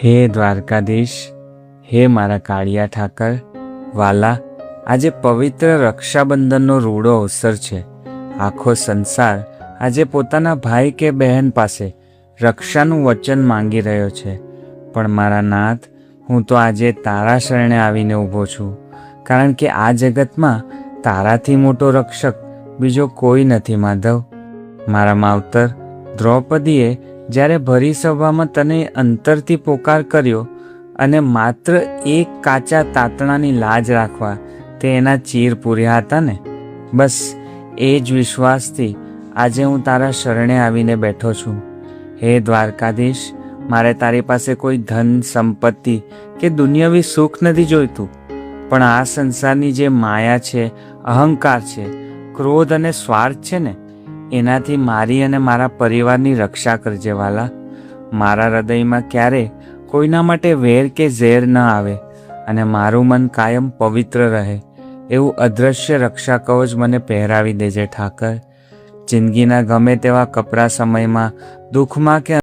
હે દ્વારકાધીશ, હે મારા કાળિયા ઠાકર વાલા, આજે પવિત્ર રક્ષાબંધનનો રૂડો અવસર છે. આખો સંસાર આજે પોતાના ભાઈ કે બહેન પાસે રક્ષાનું વચન માંગી રહ્યો છે. પણ મારા નાથ, હું તો આજે તારા શરણે આવીને ઊભો છું, કારણ કે આ જગતમાં તારાથી મોટો રક્ષક બીજો કોઈ નથી. માધવ, મારા માવતર દ્રૌપદીએ જ્યારે ભરી સભામાં તને અંતરથી પોકાર કર્યો અને માત્ર એક કાચા તાતણાની લાજ રાખવા તે એના ચીર પૂર્યા હતા ને, બસ એ જ વિશ્વાસથી આજે હું તારા શરણે આવીને બેઠો છું. હે દ્વારકાધીશ, મારે તારી પાસે કોઈ ધન સંપત્તિ કે દુનિયાવી સુખ નથી જોઈતું, પણ આ સંસારની જે માયા છે, અહંકાર છે, ક્રોધ અને સ્વાર્થ છે ને, એનાથી મારી અને મારા પરિવારની રક્ષા કરજે વાલા. મારા હૃદયમાં ક્યારે કોઈના માટે વેર કે ઝેર ન આવે અને મારું મન કાયમ પવિત્ર રહે એવું અદૃશ્ય રક્ષા કવચ મને પહેરાવી દેજે ઠાકર. જિંદગીના ગમે તેવા કપરા સમયમાં, દુઃખમાં કે